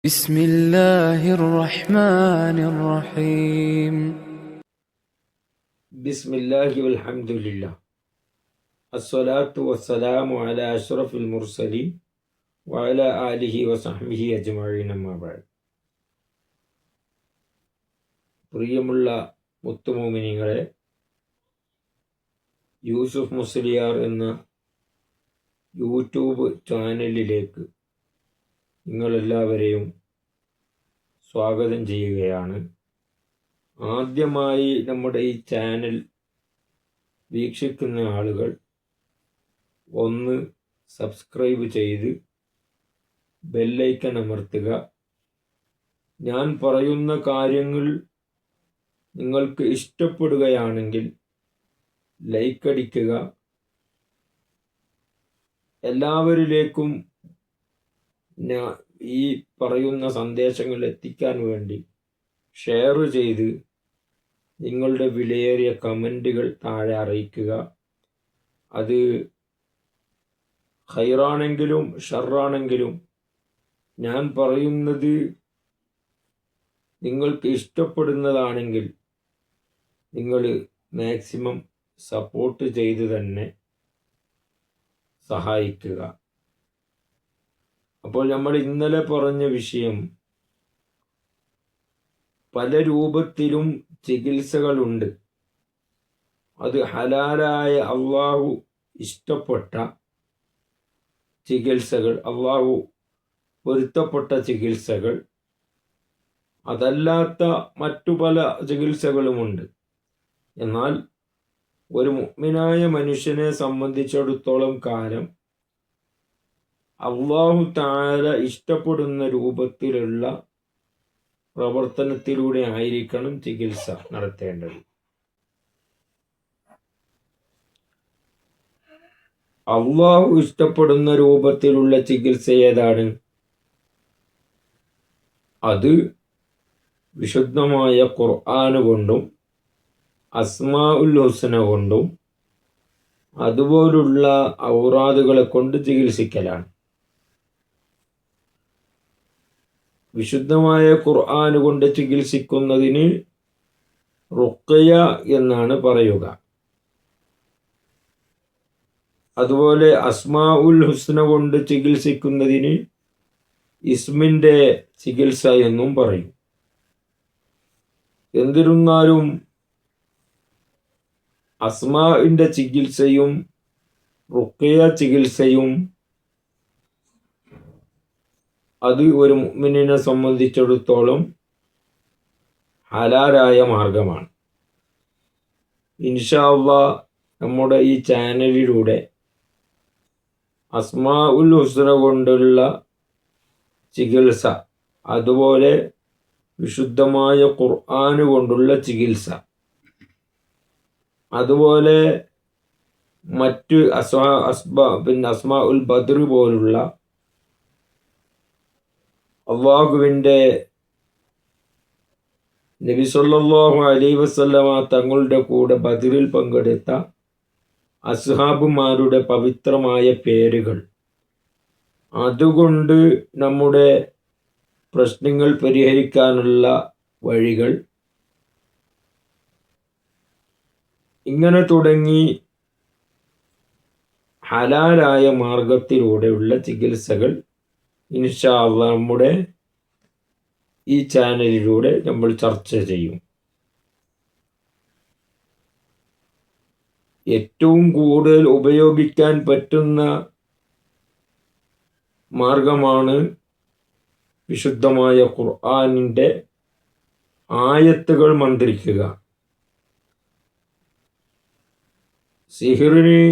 بسم الله الرحمن الرحيم. بسم الله والحمد لله الصلاة والسلام على أشرف المرسلين وعلى آله وصحبه أجمعين أما بعد. പ്രിയമുള്ള മുത്തുമോമിനികളെ, യൂസുഫ് മുസ്ലിയാർ എന്ന യൂട്യൂബ് ചാനലിലേക്ക് നിങ്ങളെല്ലാവരെയും സ്വാഗതം ചെയ്യുകയാണ്. ആദ്യമായി നമ്മുടെ ഈ ചാനൽ വീക്ഷിക്കുന്ന ആളുകൾ ഒന്ന് സബ്സ്ക്രൈബ് ചെയ്ത് ബെല്ലൈക്കൺ അമർത്തുക. ഞാൻ പറയുന്ന കാര്യങ്ങൾ നിങ്ങൾക്ക് ഇഷ്ടപ്പെടുകയാണെങ്കിൽ ലൈക്ക് അടിക്കുക. എല്ലാവരിലേക്കും ഈ പറയുന്ന സന്ദേശങ്ങൾ എത്തിക്കാൻ വേണ്ടി ഷെയർ ചെയ്ത് നിങ്ങളുടെ വിലയേറിയ കമൻറ്റുകൾ താഴെ അറിയിക്കുക. അത് ഖൈറാണെങ്കിലും ഷർറാണെങ്കിലും ഞാൻ പറയുന്നത് നിങ്ങൾക്ക് ഇഷ്ടപ്പെടുന്നതാണെങ്കിൽ നിങ്ങൾ മാക്സിമം സപ്പോർട്ട് ചെയ്ത് തന്നെ സഹായിക്കുക. അപ്പോൾ നമ്മൾ ഇന്നലെ പറഞ്ഞ വിഷയം, പല രൂപത്തിലും ചികിത്സകളുണ്ട്. അത് ഹലാലായ അള്ളാഹു ഇഷ്ടപ്പെട്ട ചികിത്സകൾ, അള്ളാഹു പൊരുത്തപ്പെട്ട ചികിത്സകൾ, അതല്ലാത്ത മറ്റു പല ചികിത്സകളുമുണ്ട്. എന്നാൽ ഒരു മുഅ്മിനായ മനുഷ്യനെ സംബന്ധിച്ചിടത്തോളം കാലം അല്ലാഹു തആല ഇഷ്ടപ്പെടുന്ന രൂപത്തിലുള്ള പ്രവർത്തനത്തിലൂടെ ആയിരിക്കണം ചികിത്സ നടത്തേണ്ടത്. അല്ലാഹു ഇഷ്ടപ്പെടുന്ന രൂപത്തിലുള്ള ചികിത്സ ഏതാണ്? അത് വിശുദ്ധമായ ഖുർആൻ കൊണ്ടും അസ്മാഉൽ ഹുസ്ന കൊണ്ടും അതുപോലുള്ള ഔറാദുകളെ കൊണ്ട് ചികിത്സിക്കലാണ്. വിശുദ്ധമായ ഖുർആൻ കൊണ്ട് ചികിത്സിക്കുന്നതിന് റുഖ്യ എന്നാണ് പറയുക. അതുപോലെ അസ്മാഉൽ ഹുസ്ന കൊണ്ട് ചികിത്സിക്കുന്നതിന് ഇസ്മിൻ്റെ ചികിത്സ എന്നും പറയും. എന്നിരുന്നാലും അസ്മാഇൻ്റെ ചികിത്സയും റുഖ്യ ചികിത്സയും അത് ഒരു മുഅ്മിനിനെ സംബന്ധിച്ചിടത്തോളം ഹലാലായ മാർഗമാണ്. ഇൻഷാ അല്ലാഹ് നമ്മുടെ ഈ ചാനലിലൂടെ അസ്മാഉൽ ഹുസ്ന കൊണ്ടുള്ള ചികിത്സ, അതുപോലെ വിശുദ്ധമായ ഖുർആൻ കൊണ്ടുള്ള ചികിത്സ, അതുപോലെ മറ്റ് അസ്മാഉൽ ബദ്ർ പോലുള്ള അള്ളാഹുവിൻ്റെ നബി സല്ലല്ലാഹു അലൈഹി വസല്ലമ തങ്ങളുടെ കൂടെ ബദ്രിൽ പങ്കെടുത്ത അസ്ഹാബുമാരുടെ പവിത്രമായ പേരുകൾ, അതുകൊണ്ട് നമ്മുടെ പ്രശ്നങ്ങൾ പരിഹരിക്കാനുള്ള വഴികൾ, ഇങ്ങനെ തുടങ്ങി ഹലാലായ മാർഗത്തിലൂടെയുള്ള ചികിത്സകൾ ഇൻഷാ അല്ലാഹ് നമ്മുടെ ഈ ചാനലിലൂടെ നമ്മൾ ചർച്ച ചെയ്യും. ഏറ്റവും കൂടുതൽ ഉപയോഗിക്കാൻ പറ്റുന്ന മാർഗമാണ് വിശുദ്ധമായ ഖുർആനിൻ്റെ ആയത്തുകൾ മന്ത്രിക്കുക. സിഹിറിന്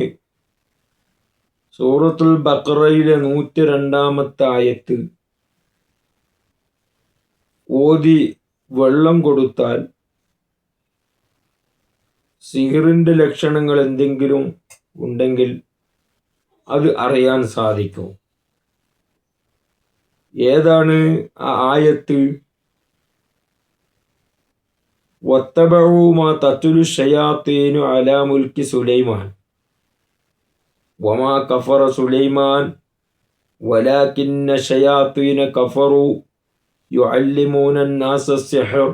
സൂറത്തുൽ ബഖറയിലെ 102 ആയത്ത് ഓതി വെള്ളം കൊടുത്താൽ സിഹിറിൻ്റെ ലക്ഷണങ്ങൾ എന്തെങ്കിലും ഉണ്ടെങ്കിൽ അത് അറിയാൻ സാധിക്കും. ഏതാണ് ആ ആയത്ത്? വത്തബഉ മാ തത്ലു ശയാത്തീനു അലാ മുൽക്കി സുലൈമാൻ വമാ കഫറ സുലൈമാൻ വലാകിന്ന ശയാത്തീന കഫറു يعلمون الناس السحر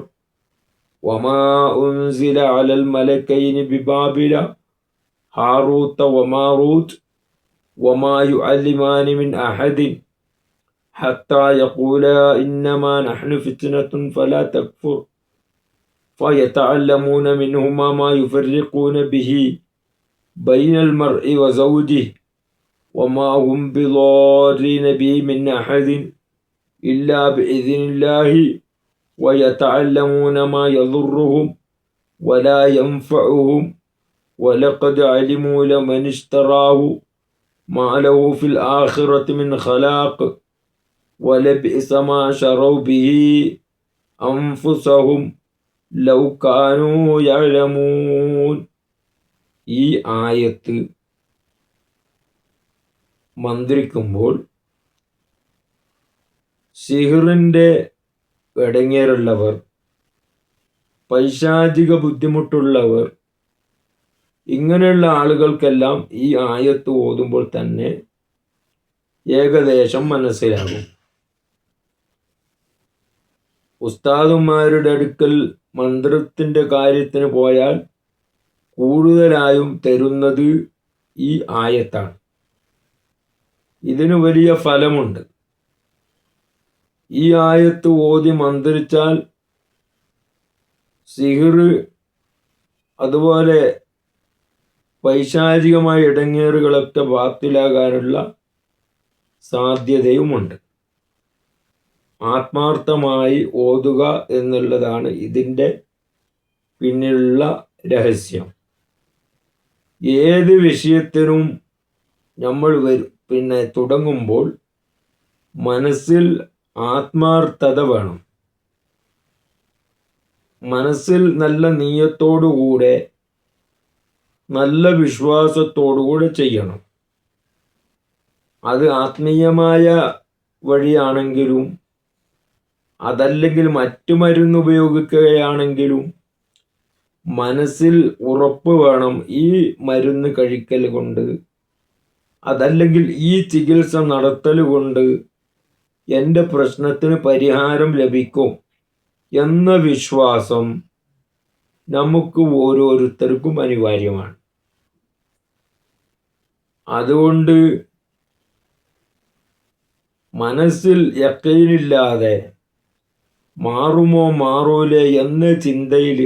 وما أنزل على الملكين ببابل هاروت وماروت وما يعلمان من أحد حتى يقولا إنما نحن فتنة فلا تكفر فيتعلمون منهما ما يفرقون به بين المرء وزوجه وما هم بضارين به من أحد إلا بإذن الله ويتعلمون ما يضرهم ولا ينفعهم ولقد علموا لمن اشتراه ما له في الآخرة من خلاق ولبئس ما شروا به أنفسهم لو كانوا يعلمون. ഈ ആയത്ത് മന്ത്രിക്കുമ്പോൾ സിഹിറിൻ്റെ ഇടങ്ങേറുള്ളവർ, പൈശാചിക ബുദ്ധിമുട്ടുള്ളവർ, ഇങ്ങനെയുള്ള ആളുകൾക്കെല്ലാം ഈ ആയത്ത് ഓതുമ്പോൾ തന്നെ ഏകദേശം മനസ്സിലാകും. ഉസ്താദുമാരുടെ അടുക്കൽ മന്ത്രത്തിൻ്റെ കാര്യത്തിന് പോയാൽ കൂടുതലായും തരുന്നത് ഈ ആയത്താണ്. ഇതിന് വലിയ ഫലമുണ്ട്. ഈ ആയത്ത് ഓതി മന്ത്രിച്ചാൽ സിഹിർ അതുപോലെ പൈശാചികമായ ഇടങ്ങേറുകളൊക്കെ ബാത്തിലാകാനുള്ള സാധ്യതയുമുണ്ട്. ആത്മാർത്ഥമായി ഓതുക എന്നുള്ളതാണ് ഇതിൻ്റെ പിന്നിലുള്ള രഹസ്യം. ഏത് വിഷയത്തിനും നമ്മൾ തുടങ്ങുമ്പോൾ മനസ്സിൽ ആത്മാർത്ഥത വേണം. മനസ്സിൽ നല്ല നീയത്തോടുകൂടെ നല്ല വിശ്വാസത്തോടുകൂടെ ചെയ്യണം. അത് ആത്മീയമായ വഴിയാണെങ്കിലും അതല്ലെങ്കിൽ മറ്റു മരുന്ന് ഉപയോഗിക്കുകയാണെങ്കിലും മനസ്സിൽ ഉറപ്പ് വേണം. ഈ മരുന്ന് കഴിക്കൽ കൊണ്ട് അതല്ലെങ്കിൽ ഈ ചികിത്സ നടത്തൽ കൊണ്ട് എൻ്റെ പ്രശ്നത്തിന് പരിഹാരം ലഭിക്കും എന്ന വിശ്വാസം നമുക്ക് ഓരോരുത്തർക്കും അനിവാര്യമാണ്. അതുകൊണ്ട് മനസ്സിൽ യഖീനില്ലാതെ മാറുമോ മാറൂലേ എന്ന ചിന്തയിൽ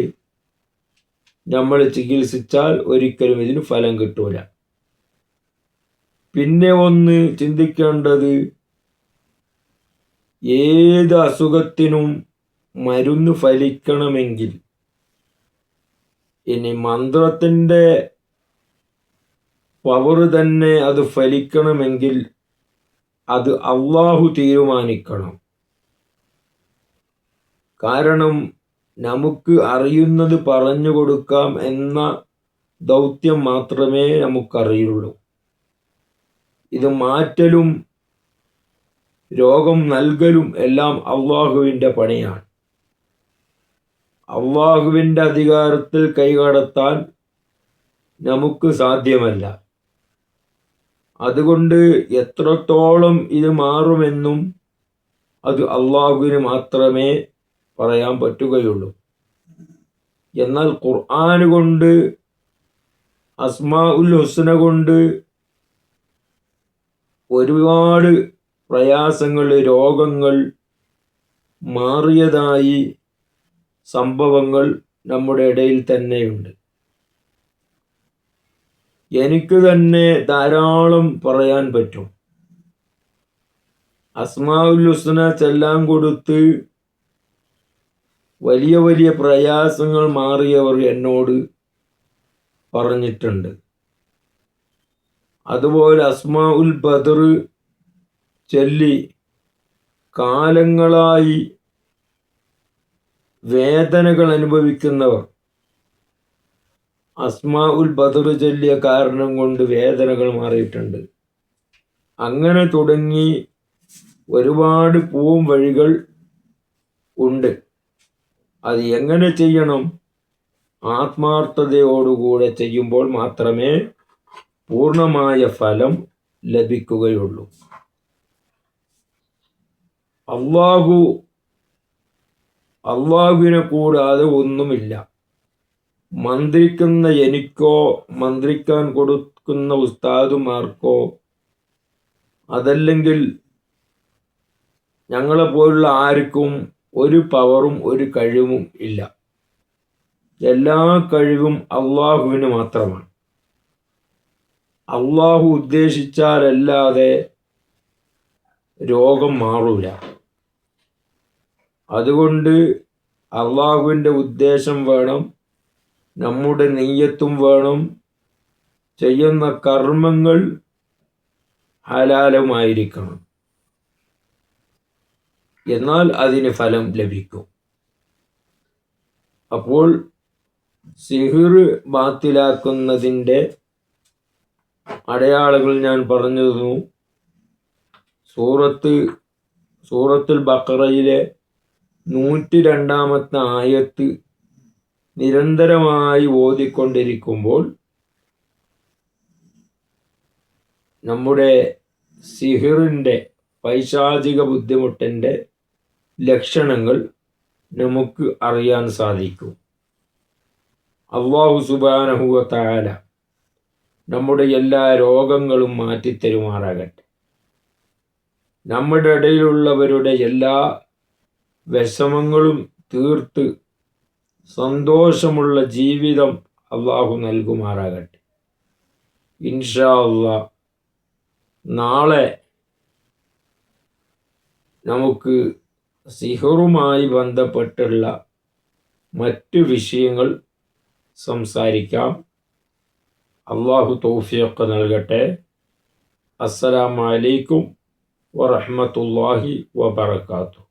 നമ്മൾ ചികിത്സിച്ചാൽ ഒരിക്കലും ഇതിന് ഫലം കിട്ടൂല. പിന്നെ ഒന്ന് ചിന്തിക്കേണ്ടത്, ഏത് അസുഖത്തിനും മരുന്ന് ഫലിക്കണമെങ്കിൽ, ഇനി മന്ത്രത്തിൻ്റെ പവർ തന്നെ അത് ഫലിക്കണമെങ്കിൽ അത് അള്ളാഹു തീരുമാനിക്കണം. കാരണം നമുക്ക് അറിയുന്നത് പറഞ്ഞു കൊടുക്കാം എന്ന ദൗത്യം മാത്രമേ നമുക്കറിയുള്ളൂ. ഇത് മാറ്റലും രോഗം നൽകലും എല്ലാം അള്ളാഹുവിൻ്റെ പണിയാണ്. അള്ളാഹുവിൻ്റെ അധികാരത്തിൽ കൈകടത്താൻ നമുക്ക് സാധ്യമല്ല. അതുകൊണ്ട് എത്രത്തോളം ഇത് മാറുമെന്നും അത് അള്ളാഹുവിന് മാത്രമേ പറയാൻ പറ്റുകയുള്ളൂ. എന്നാൽ ഖുർആൻ കൊണ്ട്, അസ്മാഉൽ ഹുസ്ന കൊണ്ട് ഒരുപാട് പ്രയാസങ്ങൾ, രോഗങ്ങൾ മാറിയതായി സംഭവങ്ങൾ നമ്മുടെ ഇടയിൽ തന്നെയുണ്ട്. എനിക്ക് തന്നെ ധാരാളം പറയാൻ പറ്റും. അസ്മാഉൽ ഹുസ്ന ചെല്ലാൻ കൊടുത്ത് വലിയ വലിയ പ്രയാസങ്ങൾ മാറിയവർ എന്നോട് പറഞ്ഞിട്ടുണ്ട്. അതുപോലെ അസ്മാഉൽ ബദർ ചൊല്ലി കാലങ്ങളായി വേദനകൾ അനുഭവിക്കുന്നവർ അസ്മാഉൽ ബദർ ചൊല്ലിയ കാരണം കൊണ്ട് വേദനകൾ മാറിയിട്ടുണ്ട്. അങ്ങനെ തുടങ്ങി ഒരുപാട് പൂവും വഴികൾ ഉണ്ട്. അത് എങ്ങനെ ചെയ്യണം? ആത്മാർത്ഥതയോടുകൂടെ ചെയ്യുമ്പോൾ മാത്രമേ പൂർണ്ണമായ ഫലം ലഭിക്കുകയുള്ളൂ. അള്ളാഹു അള്ളാഹുവിനെ കൂടാതെ ഒന്നുമില്ല. മന്ത്രിക്കുന്ന എനിക്കോ മന്ത്രിക്കാൻ കൊടുക്കുന്ന ഉസ്താദുമാർക്കോ അതല്ലെങ്കിൽ ഞങ്ങളെപ്പോലുള്ള ആർക്കും ഒരു പവറും ഒരു കഴിവും ഇല്ല. എല്ലാ കഴിവും അള്ളാഹുവിന് മാത്രമാണ്. അള്ളാഹു ഉദ്ദേശിച്ചാലല്ലാതെ രോഗം മാറൂല. അതുകൊണ്ട് അള്ളാഹുവിൻ്റെ ഉദ്ദേശം വേണം, നമ്മുടെ നിയ്യത്തും വേണം, ചെയ്യുന്ന കർമ്മങ്ങൾ ഹലാലുമായിരിക്കണം. എന്നാൽ അതിന് ഫലം ലഭിക്കും. അപ്പോൾ സിഹിർ ബാത്തിലാക്കുന്നതിൻ്റെ അടയാളങ്ങൾ ഞാൻ പറഞ്ഞു തന്നു. സൂറത്തുൽ ബഖറയിലെ 102 ആയത്ത് നിരന്തരമായി ഓതിക്കൊണ്ടിരിക്കുമ്പോൾ നമ്മുടെ സിഹിറിൻ്റെ പൈശാചിക ബുദ്ധിമുട്ടിൻ്റെ ലക്ഷണങ്ങൾ നമുക്ക് അറിയാൻ സാധിക്കും. അല്ലാഹു സുബ്ഹാനഹു വ തആല നമ്മുടെ എല്ലാ രോഗങ്ങളും മാറ്റിത്തരുമാറാകട്ടെ. നമ്മുടെ ഇടയിലുള്ളവരുടെ എല്ലാ വിഷമങ്ങളും തീർത്ത് സന്തോഷമുള്ള ജീവിതം അല്ലാഹു നൽകുമാറാകട്ടെ. ഇൻഷാ അല്ലാഹ് നാളെ നമുക്ക് സിഹറുമായി ബന്ധപ്പെട്ടുള്ള മറ്റു വിഷയങ്ങൾ സംസാരിക്കാം. അല്ലാഹു തൗഫീഖ് നൽകട്ടെ. അസ്സലാമു അലൈക്കും വറഹ്മത്തുള്ളാഹി വബറകാതുഹു.